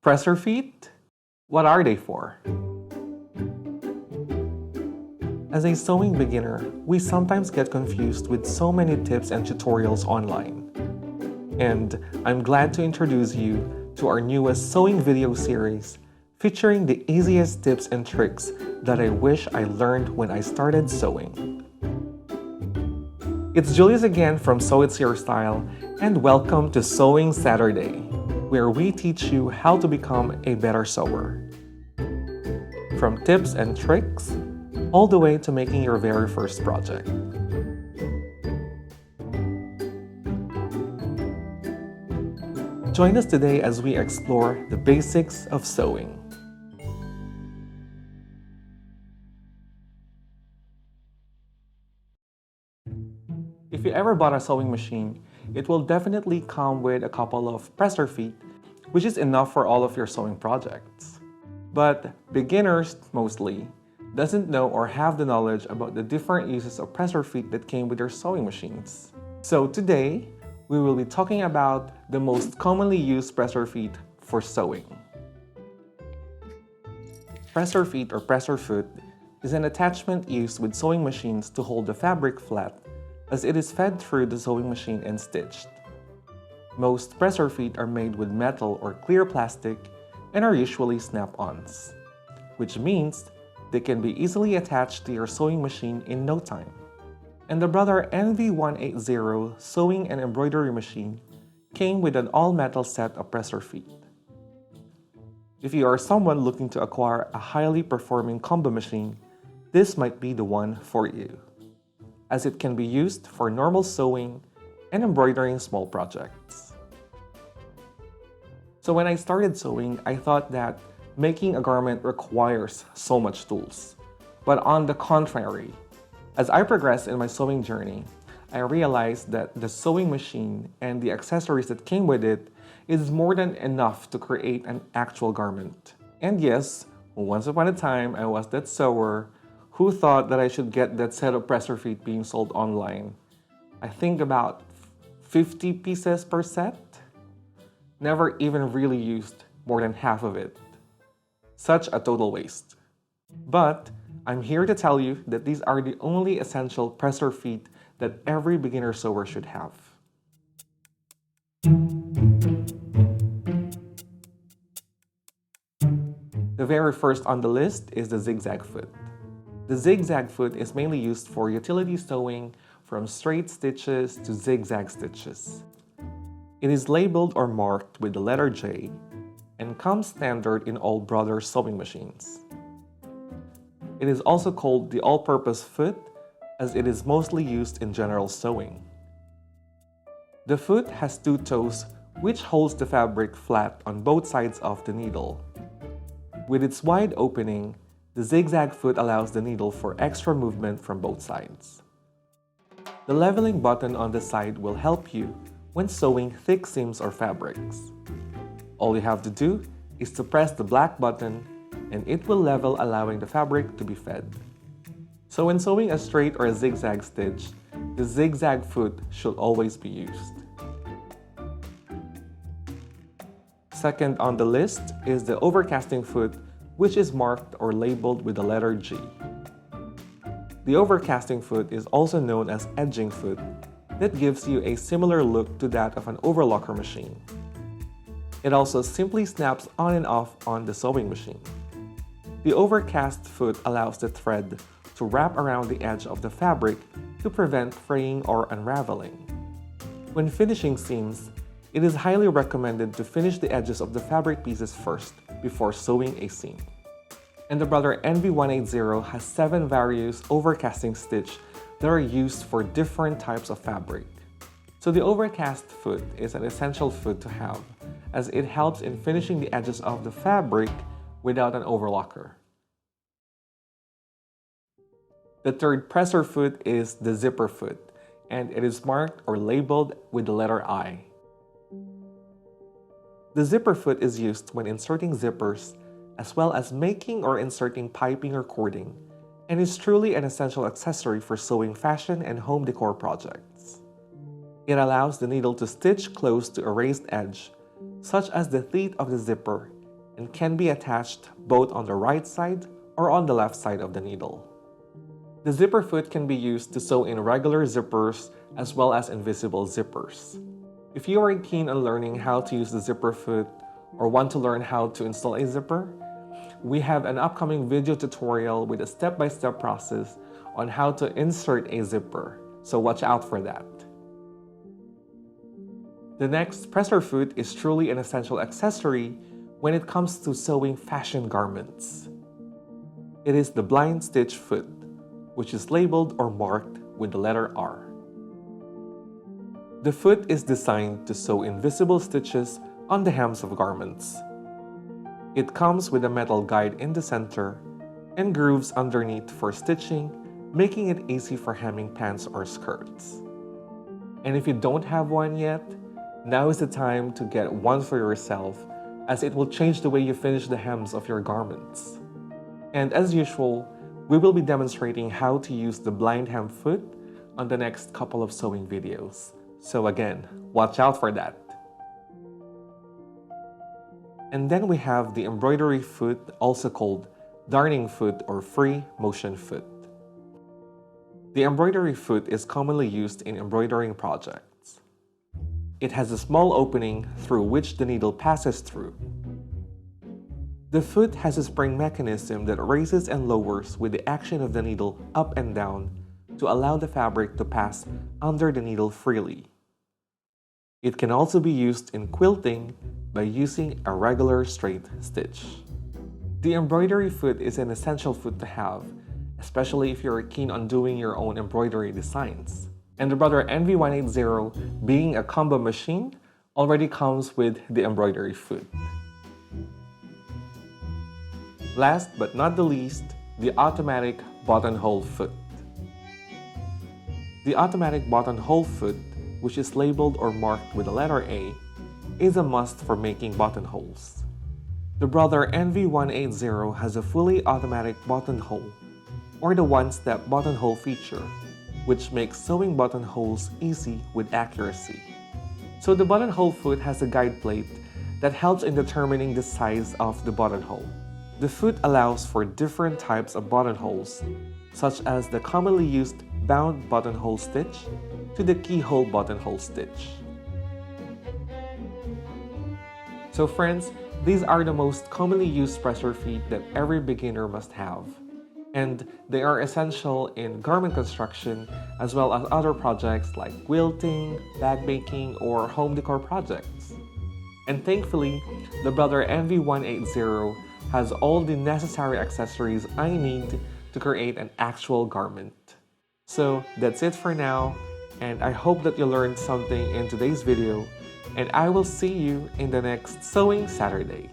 Presser feet? What are they for? As a sewing beginner, we sometimes get confused with so many tips and tutorials online. And I'm glad to introduce you to our newest sewing video series featuring the easiest tips and tricks that I wish I learned when I started sewing. It's Julius again from Sew It's Your Style, and welcome to Sewing Saturday, where we teach you how to become a better sewer. From tips and tricks, all the way to making your very first project. Join us today as we explore the basics of sewing. If you ever bought a sewing machine, it will definitely come with a couple of presser feet, which is enough for all of your sewing projects. But beginners, mostly, doesn't know or have the knowledge about the different uses of presser feet that came with their sewing machines. So today, we will be talking about the most commonly used presser feet for sewing. Presser feet or presser foot is an attachment used with sewing machines to hold the fabric flat as it is fed through the sewing machine and stitched. Most presser feet are made with metal or clear plastic and are usually snap-ons, which means they can be easily attached to your sewing machine in no time. And the براذر NV180 sewing and embroidery machine came with an all-metal set of presser feet. If you are someone looking to acquire a highly performing combo machine, this might be the one for you, as it can be used for normal sewing and embroidering small projects. So when I started sewing, I thought that making a garment requires so much tools. But on the contrary, as I progressed in my sewing journey, I realized that the sewing machine and the accessories that came with it is more than enough to create an actual garment. And yes, once upon a time, I was that sewer who thought that I should get that set of presser feet being sold online. I think about 50 pieces per set. Never even really used more than half of it. Such a total waste. But I'm here to tell you that these are the only essential presser feet that every beginner sewer should have. The very first on the list is the zigzag foot. The zigzag foot is mainly used for utility sewing from straight stitches to zigzag stitches. It is labeled or marked with the letter J and comes standard in all براذر sewing machines. It is also called the all-purpose foot as it is mostly used in general sewing. The foot has two toes which holds the fabric flat on both sides of the needle. With its wide opening, the zigzag foot allows the needle for extra movement from both sides. The leveling button on the side will help you when sewing thick seams or fabrics. All you have to do is to press the black button and it will level, allowing the fabric to be fed. So when sewing a straight or a zigzag stitch, the zigzag foot should always be used. Second on the list is the overcasting foot, which is marked or labeled with the letter G. The overcasting foot is also known as edging foot, that gives you a similar look to that of an overlocker machine. It also simply snaps on and off on the sewing machine. The overcast foot allows the thread to wrap around the edge of the fabric to prevent fraying or unraveling. When finishing seams, it is highly recommended to finish the edges of the fabric pieces first before sewing a seam. And the براذر NV180 has 7 various overcasting stitch that are used for different types of fabric. So the overcast foot is an essential foot to have, as it helps in finishing the edges of the fabric without an overlocker. The third presser foot is the zipper foot, and it is marked or labeled with the letter I. The zipper foot is used when inserting zippers, as well as making or inserting piping or cording, and is truly an essential accessory for sewing fashion and home decor projects. It allows the needle to stitch close to a raised edge, such as the teeth of the zipper, and can be attached both on the right side or on the left side of the needle. The zipper foot can be used to sew in regular zippers as well as invisible zippers. If you are keen on learning how to use the zipper foot or want to learn how to install a zipper, we have an upcoming video tutorial with a step-by-step process on how to insert a zipper, so watch out for that. The next presser foot is truly an essential accessory when it comes to sewing fashion garments. It is the blind stitch foot, which is labeled or marked with the letter R. The foot is designed to sew invisible stitches on the hems of garments. It comes with a metal guide in the center and grooves underneath for stitching, making it easy for hemming pants or skirts. And if you don't have one yet, now is the time to get one for yourself, as it will change the way you finish the hems of your garments. And as usual, we will be demonstrating how to use the blind hem foot on the next couple of sewing videos. So again, watch out for that. And then we have the embroidery foot, also called darning foot or free motion foot. The embroidery foot is commonly used in embroidering projects. It has a small opening through which the needle passes through. The foot has a spring mechanism that raises and lowers with the action of the needle up and down to allow the fabric to pass under the needle freely. It can also be used in quilting by using a regular straight stitch. The embroidery foot is an essential foot to have, especially if you're keen on doing your own embroidery designs. And the Brother NV180, being a combo machine, already comes with the embroidery foot. Last but not the least, the automatic buttonhole foot. The automatic buttonhole foot, which is labeled or marked with the letter A, is a must for making buttonholes. The Brother NV180 has a fully automatic buttonhole, or the one-step buttonhole feature, which makes sewing buttonholes easy with accuracy. So the buttonhole foot has a guide plate that helps in determining the size of the buttonhole. The foot allows for different types of buttonholes, such as the commonly used bound buttonhole stitch to the keyhole buttonhole stitch. So friends, these are the most commonly used presser feet that every beginner must have. And they are essential in garment construction as well as other projects like quilting, bag making, or home decor projects. And thankfully, the Brother NV180 has all the necessary accessories I need to create an actual garment. So that's it for now, and I hope that you learned something in today's video, and I will see you in the next Sewing Saturday.